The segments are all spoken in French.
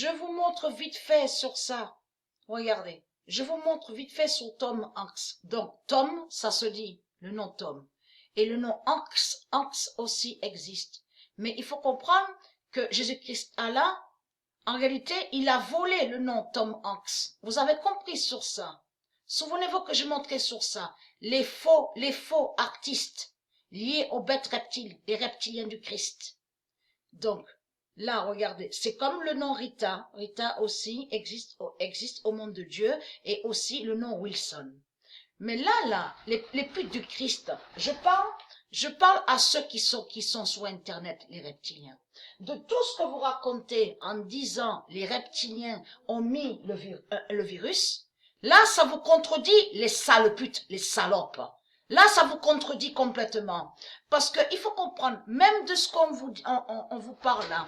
Je vous montre vite fait sur ça. Regardez. Je vous montre vite fait sur Tom Hanks. Donc, Tom, ça se dit, le nom Tom. Et le nom Hanks, Hanks aussi existe. Mais il faut comprendre que Jésus-Christ Allah, en réalité, il a volé le nom Tom Hanks. Vous avez compris sur ça. Souvenez-vous que je montrais sur ça. Les faux artistes liés aux bêtes reptiles, les reptiliens du Christ. Donc, là, regardez, c'est comme le nom Rita. Rita aussi existe au monde de Dieu et aussi le nom Wilson. Mais là, les putes du Christ, je parle à ceux qui sont sur Internet, les reptiliens. De tout ce que vous racontez en disant les reptiliens ont mis le virus, là, ça vous contredit les sales putes, les salopes. Là, ça vous contredit complètement. Parce que il faut comprendre, même de ce qu'on vous dit, on vous parle là,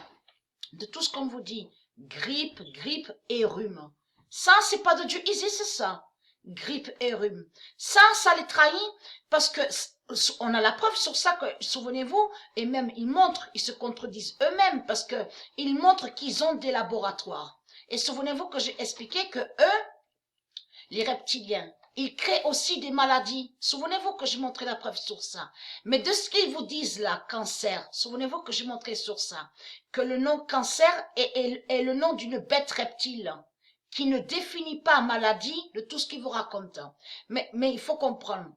de tout ce qu'on vous dit, grippe et rhume. Ça, c'est pas de Dieu Isis, c'est ça. Grippe et rhume. Ça les trahit parce que on a la preuve sur ça que, souvenez-vous, et même ils se contredisent eux-mêmes parce que ils montrent qu'ils ont des laboratoires. Et souvenez-vous que j'ai expliqué que eux, les reptiliens, ils créent aussi des maladies. Souvenez-vous que j'ai montré la preuve sur ça. Mais de ce qu'ils vous disent là, cancer, souvenez-vous que j'ai montré sur ça, que le nom cancer est le nom d'une bête reptile qui ne définit pas maladie de tout ce qu'ils vous racontent. Mais il faut comprendre,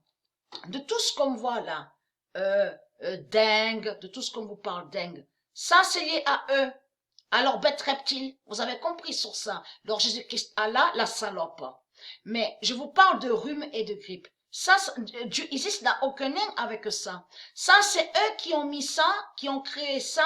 de tout ce qu'on voit là, dingue, de tout ce qu'on vous parle dingue, ça c'est lié à eux, à leur bête reptile. Vous avez compris sur ça. Alors Jésus-Christ Allah, la salope. Mais je vous parle de rhume et de grippe. Ça, Dieu Isis n'a aucun lien avec ça. Ça, c'est eux qui ont mis ça, qui ont créé ça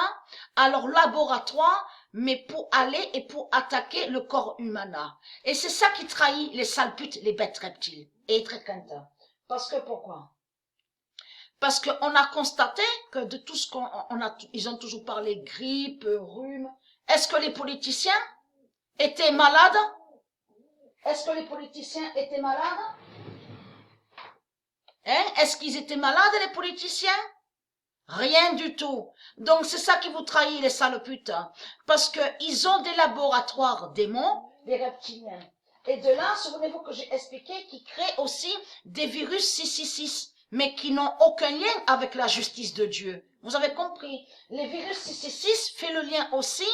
à leur laboratoire, mais pour aller et pour attaquer le corps humain. Et c'est ça qui trahit les sales putes, les bêtes reptiles. Et très content. Parce que pourquoi? Parce qu'on a constaté que de tout ce ils ont toujours parlé grippe, rhume. Est-ce que les politiciens étaient malades? Est-ce que les politiciens étaient malades? Hein? Est-ce qu'ils étaient malades, les politiciens? Rien du tout. Donc c'est ça qui vous trahit, les sales putes. Parce que ils ont des laboratoires démons, les reptiliens. Et de là, souvenez-vous que j'ai expliqué qu'ils créent aussi des virus 666, mais qui n'ont aucun lien avec la justice de Dieu. Vous avez compris? Les virus 666 fait le lien aussi.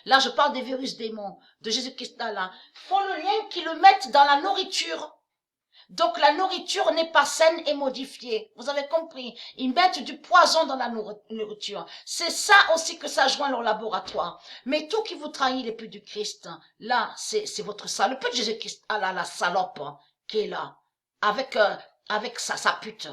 Là, je parle des virus démons, de Jésus-Christ là. Font le lien qu'ils le mettent dans la nourriture. Donc la nourriture n'est pas saine et modifiée. Vous avez compris? Ils mettent du poison dans la nourriture. C'est ça aussi que ça joint leur laboratoire. Mais tout qui vous trahit les putes du Christ, là, c'est votre salope. Le pute de Jésus-Christ, ah là, la salope qui est là, avec sa pute.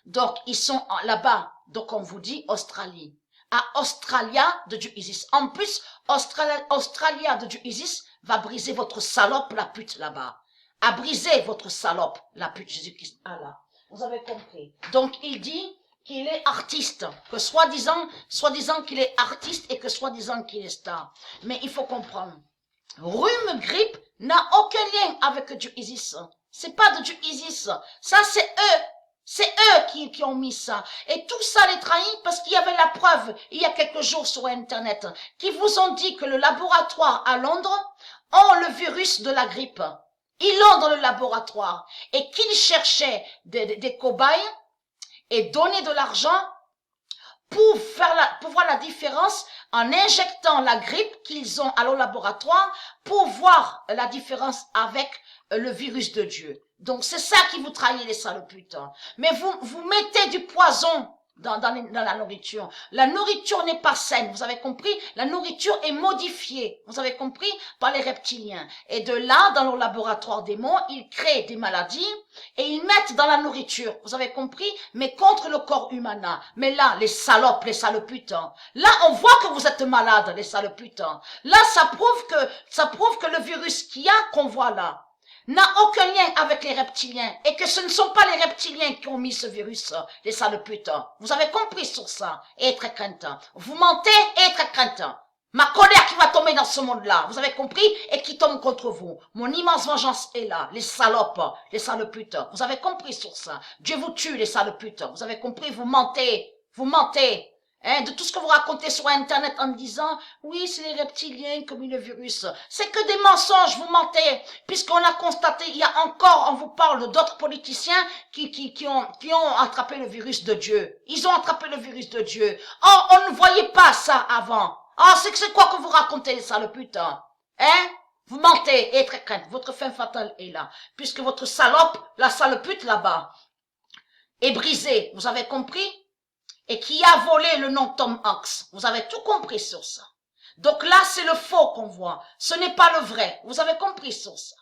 Donc, ils sont là-bas. Donc, on vous dit Australie. À Australia de Dieu Isis. En plus, Australia de Dieu Isis va briser votre salope, la pute là-bas. À briser votre salope, la pute Jésus-Christ. Allah. Vous avez compris. Donc, il dit qu'il est artiste, que soi-disant qu'il est artiste et que soi-disant qu'il est star. Mais il faut comprendre. Rhume, grippe n'a aucun lien avec Dieu Isis. C'est pas de Dieu Isis. Ça, c'est eux. C'est eux qui ont mis ça. Et tout ça les trahit parce qu'il y avait la preuve, il y a quelques jours sur Internet, qui vous ont dit que le laboratoire à Londres ont le virus de la grippe. Ils l'ont dans le laboratoire. Et qu'ils cherchaient des cobayes et donner de l'argent pour voir la différence en injectant la grippe qu'ils ont à leur laboratoire pour voir la différence avec le virus de Dieu. Donc c'est ça qui vous trahit, les sales putes. Mais vous mettez du poison dans la nourriture. La nourriture n'est pas saine, vous avez compris? La nourriture est modifiée, vous avez compris? Par les reptiliens. Et de là, dans leur laboratoire démon, ils créent des maladies et ils mettent dans la nourriture, vous avez compris? Mais contre le corps humain. Mais là, les salopes, les sales putes, là, on voit que vous êtes malades, les sales putes. Là, ça prouve que le virus qu'il y a, qu'on voit là, n'a aucun lien avec les reptiliens et que ce ne sont pas les reptiliens qui ont mis ce virus, les sales putes. Vous avez compris sur ça, et très craintant. Vous mentez et très craintant. Ma colère qui va tomber dans ce monde-là, vous avez compris, et qui tombe contre vous. Mon immense vengeance est là, les salopes, les sales putes. Vous avez compris sur ça. Dieu vous tue, les sales putes. Vous avez compris, vous mentez, vous mentez. Hein, de tout ce que vous racontez sur Internet en disant, oui, c'est les reptiliens comme le virus. C'est que des mensonges, vous mentez, puisqu'on a constaté, il y a encore, on vous parle d'autres politiciens qui ont attrapé le virus de Dieu. Ils ont attrapé le virus de Dieu. Oh, on ne voyait pas ça avant. Oh, c'est quoi que vous racontez, ça, le putain? Hein? Vous mentez, et très crainte, votre fin fatale est là, puisque votre salope, la sale pute là-bas, est brisée. Vous avez compris? Et qui a volé le nom Tom Hanks. Vous avez tout compris sur ça. Donc là, c'est le faux qu'on voit. Ce n'est pas le vrai. Vous avez compris sur ça.